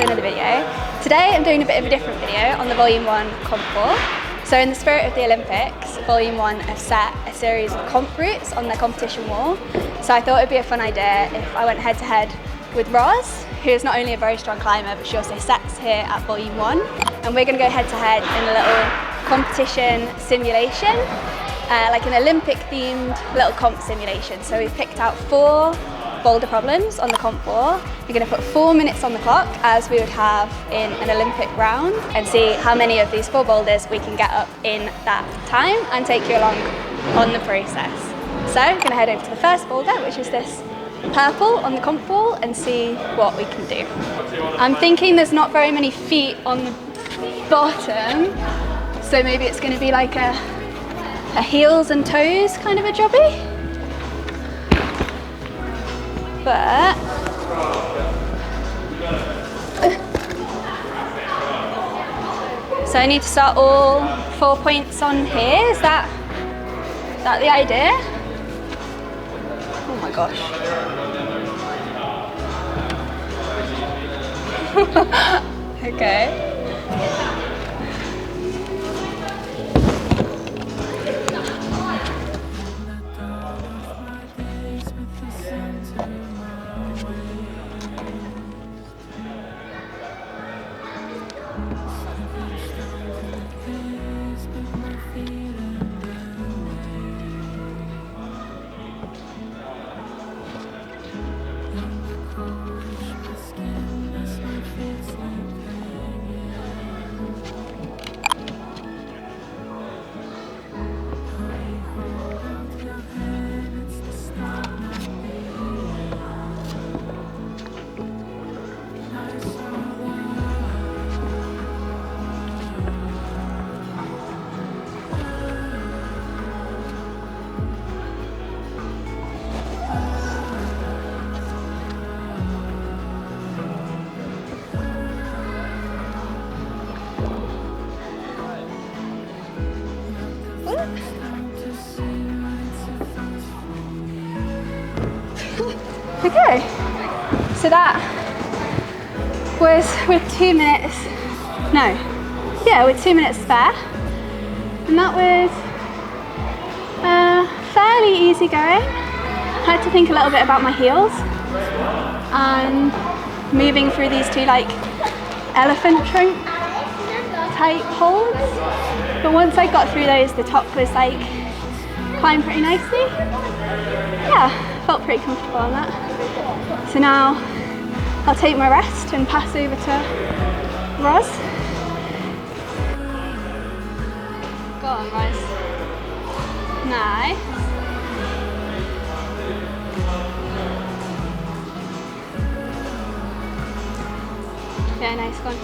to another video. Today I'm doing a bit of a different video on the Volume 1 Comp 4. So in the spirit of the Olympics, Volume 1 have set a series of comp routes on their competition wall. So I thought it would be a fun idea if I went head to head with Roz, who is not only a very strong climber, but she also sets here at Volume 1. And we're going to go head to head in a little competition simulation, like an Olympic themed little comp simulation. So we've picked out 4 boulder problems on the comp 4. We're going to put 4 minutes on the clock, as we would have in an Olympic round, and see how many of these 4 boulders we can get up in that time and take you along on the process. So we're going to head over to the first boulder, which is this purple on the comp wall, and see what we can do. I'm thinking there's not very many feet on the bottom, so maybe it's going to be like a heels and toes kind of a jobby. But so I need to start all 4 points on here. Is that the idea? Oh my gosh. Okay. Okay, so that was with 2 minutes, with 2 minutes spare, and that was fairly easy going. I had to think a little bit about my heels and moving through these 2 like elephant trunk type holds, but once I got through those, the top was like climbed pretty nicely. Yeah, felt pretty comfortable on that. So now I'll take my rest and pass over to Roz. Go on, Roz. Nice. Yeah, nice one.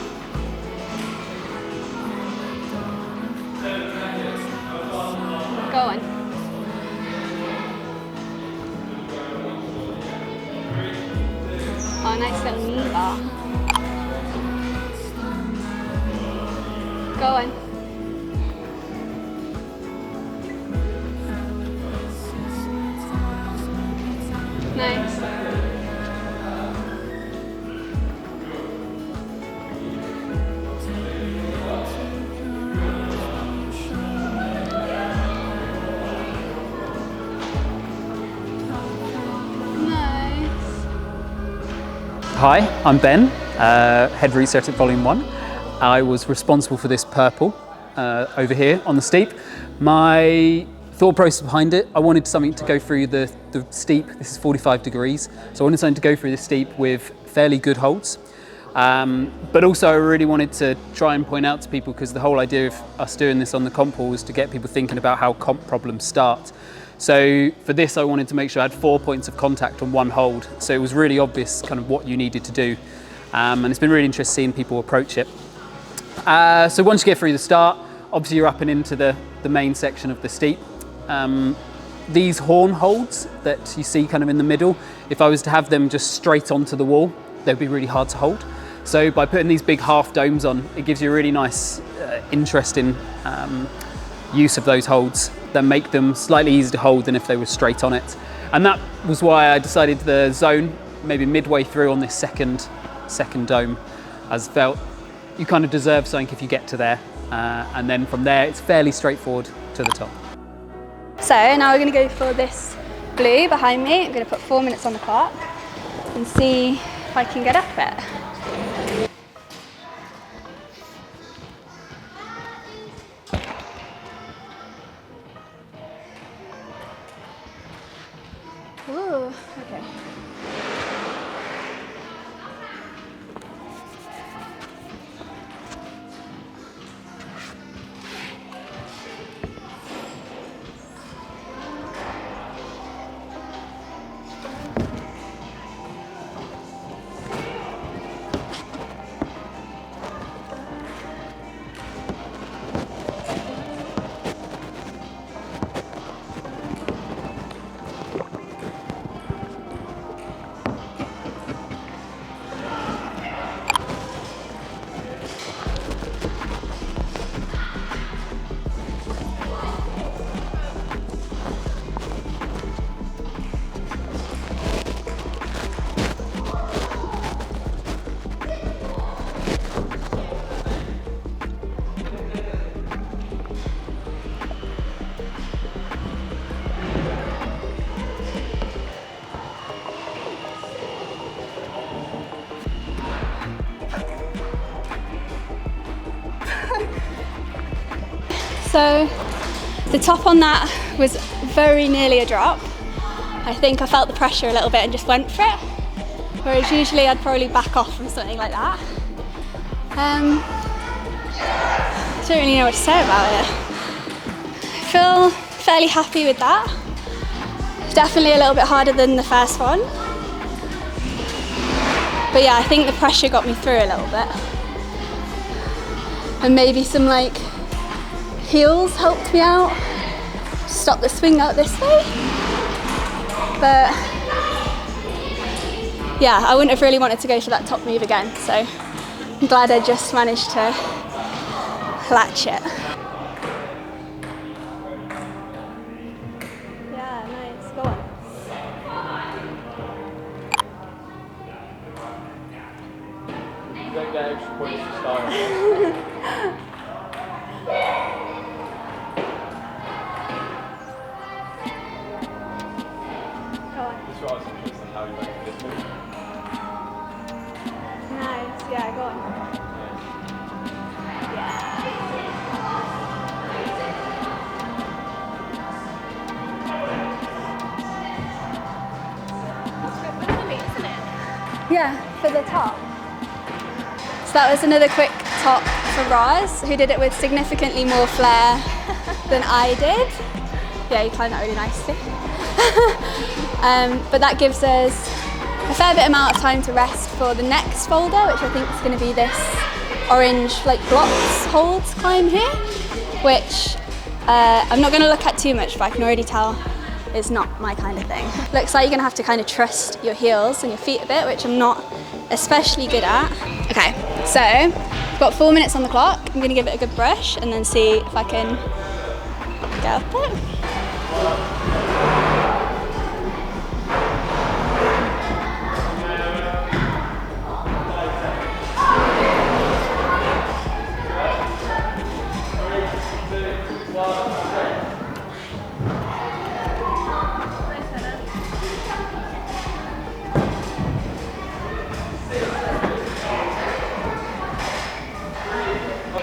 Go on. Oh, nice little knee bar. Go on. Nice. Hi, I'm Ben, head researcher at Volume 1. I was responsible for this purple over here on the steep. My thought process behind it, I wanted something to go through the steep. This is 45 degrees, so I wanted something to go through the steep with fairly good holds. But also I really wanted to try and point out to people, because the whole idea of us doing this on the comp wall was to get people thinking about how comp problems start. So for this, I wanted to make sure I had 4 points of contact on one hold. So it was really obvious kind of what you needed to do. And it's been really interesting seeing people approach it. So once you get through the start, obviously you're up and into the main section of the steep. These horn holds that you see kind of in the middle, if I was to have them just straight onto the wall, they'd be really hard to hold. So by putting these big half domes on, it gives you a really nice, interesting use of those holds that make them slightly easier to hold than if they were straight on it. And that was why I decided the zone maybe midway through on this second dome. As felt, you kind of deserve something if you get to there. And then from there, it's fairly straightforward to the top. So now we're going to go for this blue behind me. I'm going to put 4 minutes on the clock and see if I can get up it. Ooh, okay. So the top on that was very nearly a drop. I think I felt the pressure a little bit and just went for it. Whereas usually I'd probably back off from something like that. I don't really know what to say about it. I feel fairly happy with that. Definitely a little bit harder than the first one. But yeah, I think the pressure got me through a little bit. And maybe some like heels helped me out, stop the swing out this way. But yeah, I wouldn't have really wanted to go for that top move again, so I'm glad I just managed to latch it. Yeah, nice, go on. You don't get extra points to start. That's what I was interested in, how you make this move. Nice, yeah, go on. Yeah, for the top. So that was another quick top for Roz, who did it with significantly more flair than I did. Yeah, you climbed that really nicely. But that gives us a fair bit amount of time to rest for the next boulder, which I think is going to be this orange like blocks holds climb here, which I'm not going to look at too much, but I can already tell is not my kind of thing. Looks like you're going to have to kind of trust your heels and your feet a bit, which I'm not especially good at. Okay, so I've got 4 minutes on the clock. I'm going to give it a good brush and then see if I can get up it.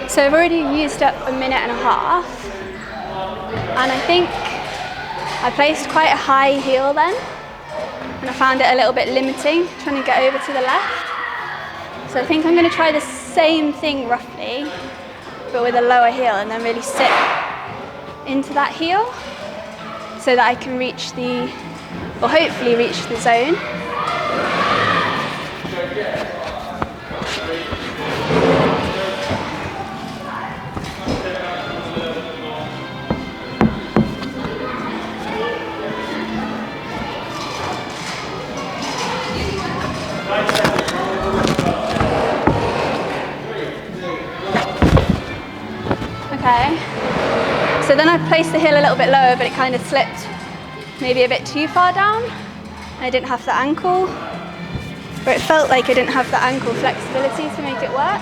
So I've already used up a minute and a half, and I think I placed quite a high heel then, and I found it a little bit limiting trying to get over to the left. So I think I'm going to try the same thing roughly, but with a lower heel, and then really sit into that heel so that I can reach the, or hopefully reach the zone. Okay, so then I placed the heel a little bit lower, but it kind of slipped maybe a bit too far down. I didn't have the ankle. where it felt like I didn't have the ankle flexibility to make it work.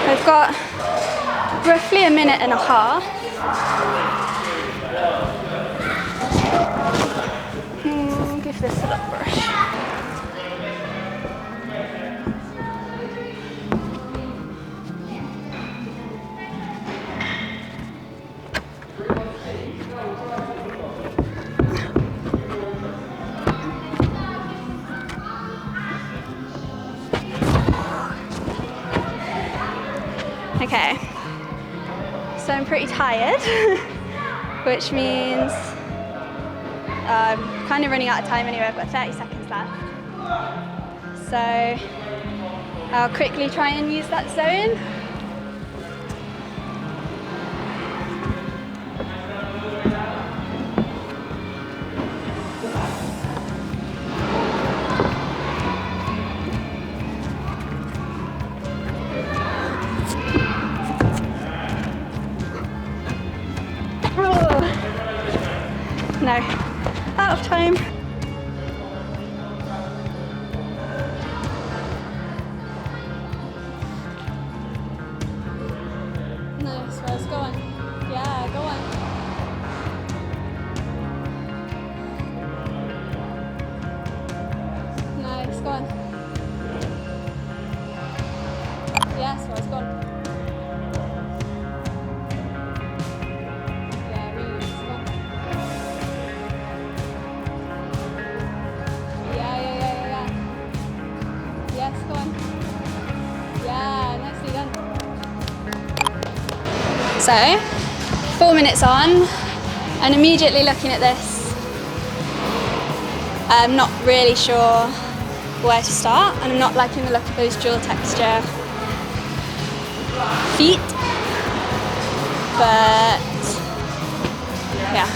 I've got roughly a minute and a half. Give this a little brush. Okay, so I'm pretty tired, which means I'm kind of running out of time anyway. I've got 30 seconds left. So I'll quickly try and use that zone. No, out of time. Nice, Roz, go on. Yeah, go on. Nice, go on. Yes, Roz, go on. So, 4 minutes on, and immediately looking at this, I'm not really sure where to start, and I'm not liking the look of those dual texture feet, but yeah.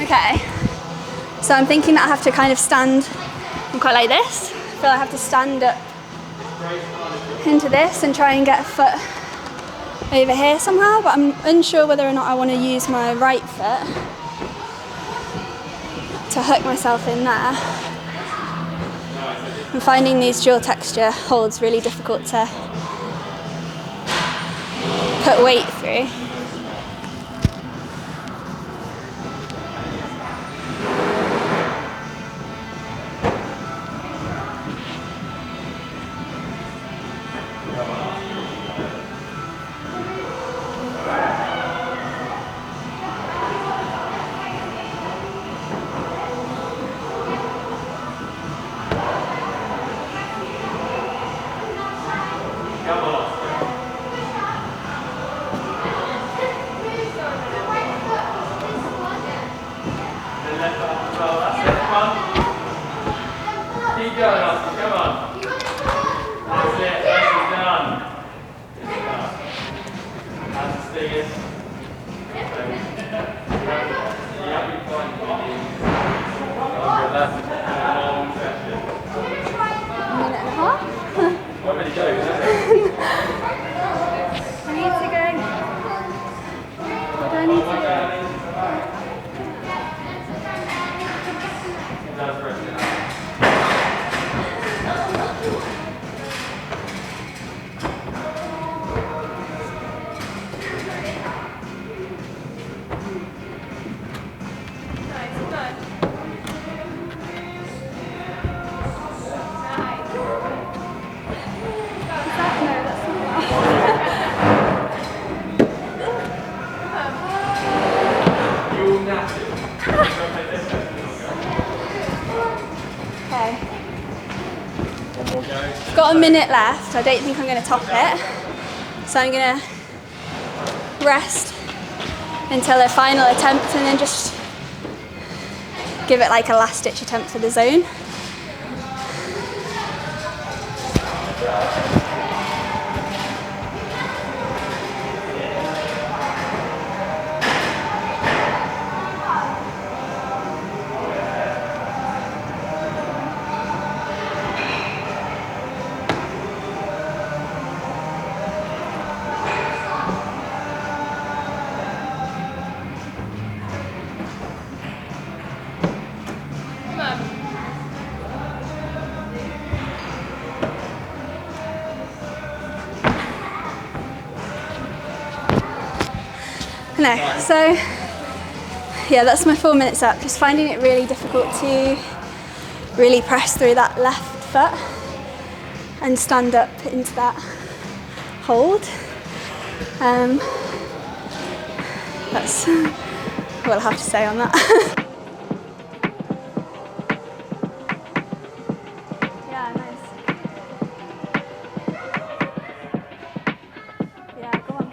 Okay, so I'm thinking that I have to kind of stand quite like this. I feel I have to stand up into this and try and get a foot over here somehow, but I'm unsure whether or not I want to use my right foot to hook myself in there. I'm finding these dual texture holds really difficult to put weight through. Keep going, Oscar, come on. That's it, that's done. That's the stingers. Yeah, you're fine. That's a long session. A minute and a half? Not many goes, is it? I need to go. What do I need to do? That's right. Is that minute left. I don't think I'm going to top it. So I'm going to rest until a final attempt and then just give it like a last ditch attempt for the zone. No, so yeah, that's my 4 minutes up. Just finding it really difficult to really press through that left foot and stand up into that hold. That's what I'll have to say on that. Yeah, nice. Yeah, go on.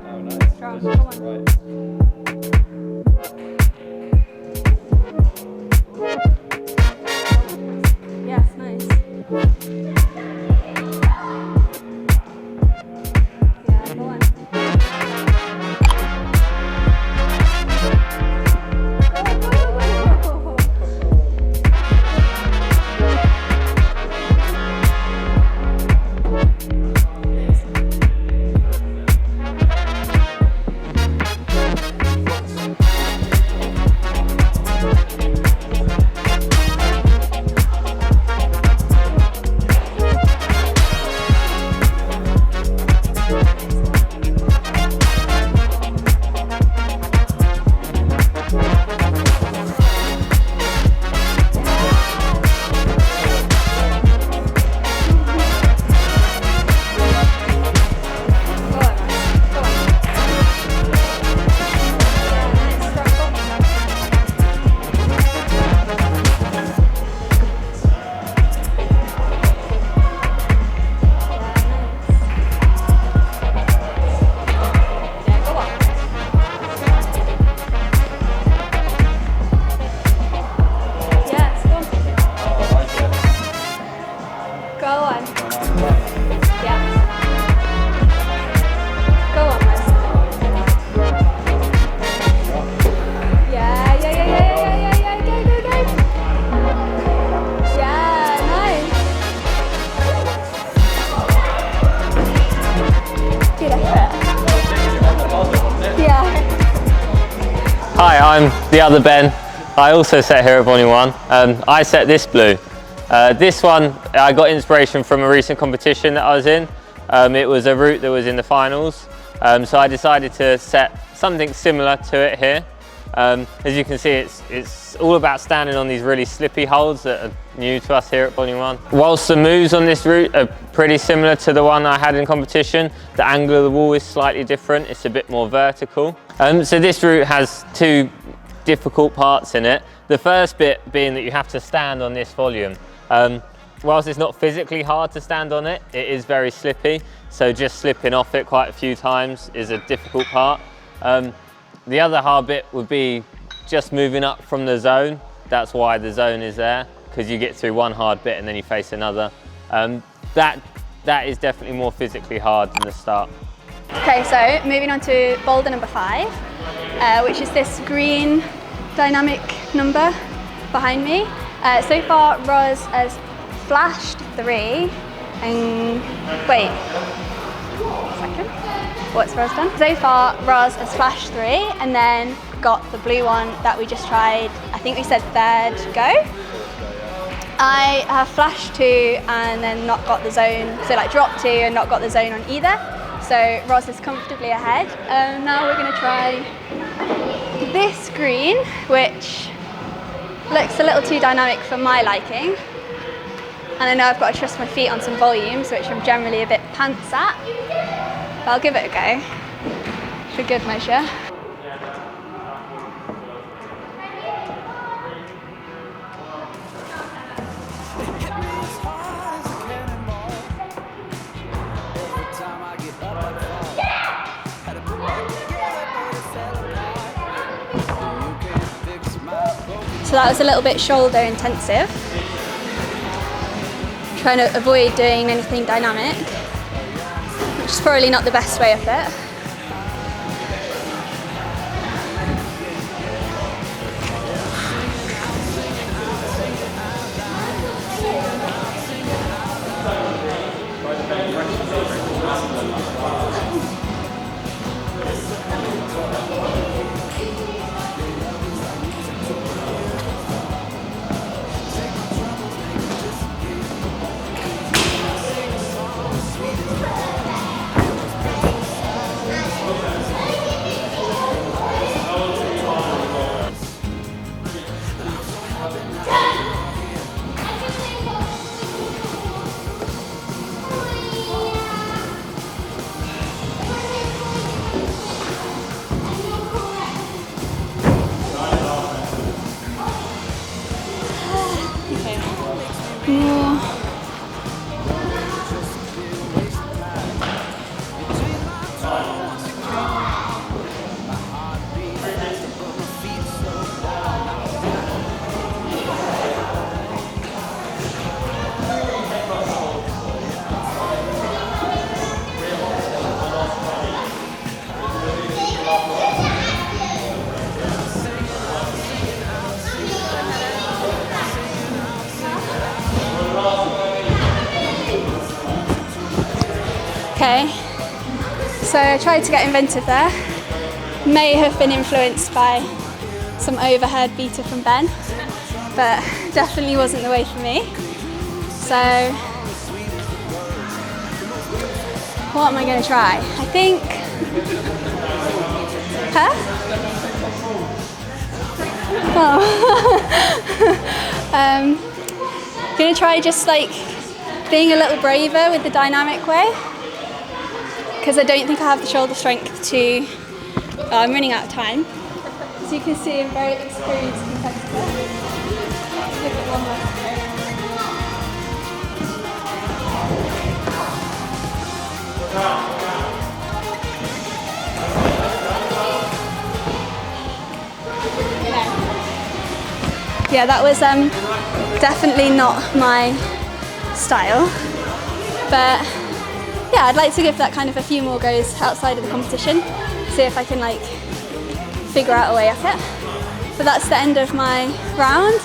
Oh, nice. Strong, come on. Right. Yes, nice. Yeah, go on. Hi, I'm the other Ben. I also set here at Volume 1. I set this blue. This one, I got inspiration from a recent competition that I was in. It was a route that was in the finals. So I decided to set something similar to it here. As you can see, it's all about standing on these really slippy holds that are new to us here at Volume 1. Whilst the moves on this route are pretty similar to the one I had in competition, the angle of the wall is slightly different. It's a bit more vertical. So this route has two difficult parts in it. The first bit being that you have to stand on this volume. Whilst it's not physically hard to stand on it, it is very slippy. So just slipping off it quite a few times is a difficult part. The other hard bit would be just moving up from the zone. That's why the zone is there, because you get through one hard bit and then you face another. That is definitely more physically hard than the start. Okay, so moving on to boulder number 5, which is this green dynamic number behind me. So far, Roz has flashed 3 and wait, a second. What's Roz done? So far, Roz has flashed 3 and then got the blue one that we just tried. I think we said third go. I have flashed 2 and then not got the zone. So like dropped 2 and not got the zone on either. So Roz is comfortably ahead. Now we're going to try this green, which looks a little too dynamic for my liking. And I know I've got to trust my feet on some volumes, which I'm generally a bit pants at. But I'll give it a go, for good measure. So that was a little bit shoulder intensive. Trying to avoid doing anything dynamic, which is probably not the best way of it. Okay, so I tried to get inventive there. May have been influenced by some overhead beater from Ben, but definitely wasn't the way for me. So, what am I going to try? I think, I'm going to try just like being a little braver with the dynamic way, because I don't think I have the shoulder strength to, I'm running out of time. As you can see, I'm very experienced competitor. Look at one last go. Yeah, that was definitely not my style, but yeah, I'd like to give that kind of a few more goes outside of the competition, see if I can like figure out a way up it. But that's the end of my round.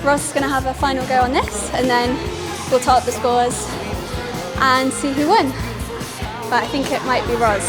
Roz is going to have a final go on this, and then we'll top the scores and see who won. But I think it might be Roz.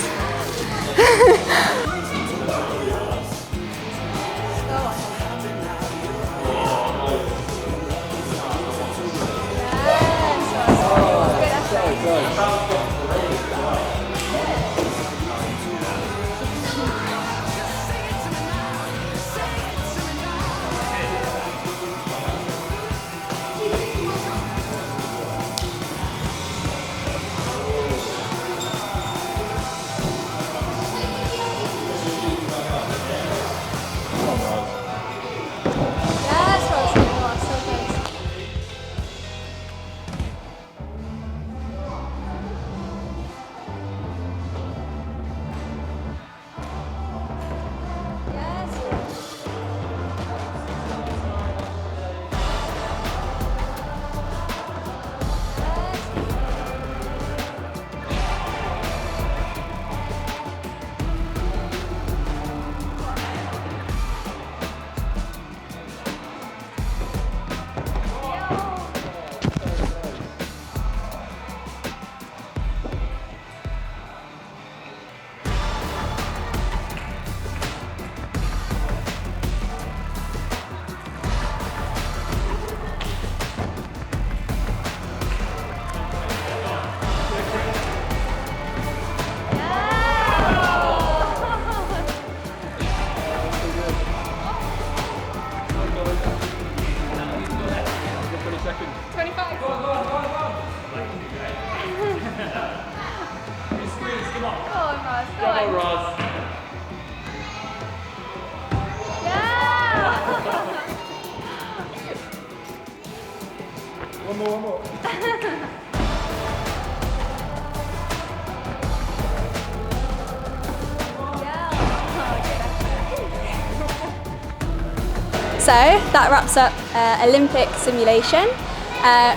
One more. So that wraps up Olympic simulation.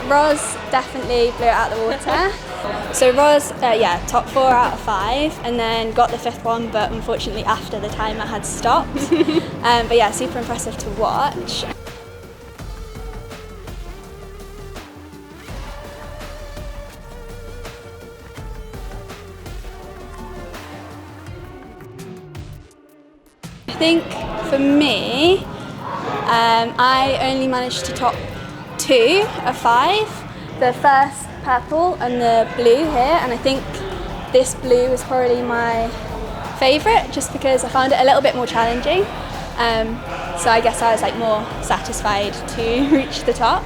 Roz definitely blew it out of the water. So Roz, top 4 out of 5, and then got the 5th one, but unfortunately after the timer had stopped. But yeah, super impressive to watch. I think for me, I only managed to top 2 of 5. The first purple and the blue here, and I think this blue was probably my favourite just because I found it a little bit more challenging. So I guess I was like more satisfied to reach the top.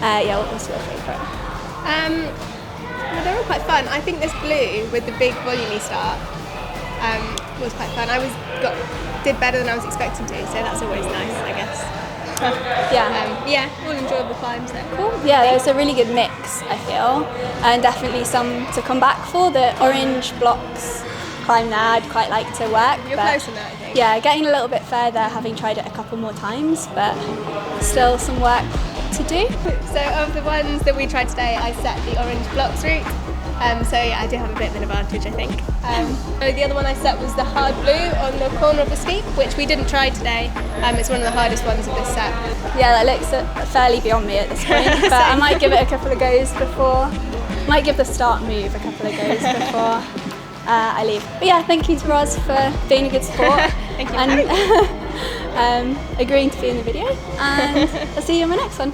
Yeah, what was your favourite? Well, they were quite fun. I think this blue with the big volumey start was quite fun. Did better than I was expecting to, so that's always nice, I guess. Yeah. All enjoyable climbs there. Cool. Yeah, there was a really good mix, I feel, and definitely some to come back for. The orange blocks climb there, I'd quite like to work. You're close on that, I think. Yeah, getting a little bit further, having tried it a couple more times, but still some work to do. So of the ones that we tried today, I set the orange blocks route. So yeah, I do have a bit of an advantage, I think. So the other one I set was the hard blue on the corner of the steep, which we didn't try today. It's one of the hardest ones of this set. Yeah, that looks fairly beyond me at this point, but I might give it a couple of goes before, might give the start move a couple of goes before I leave. But yeah, thank you to Roz for being a good sport. Thank you. And agreeing to be in the video, and I'll see you in my next one.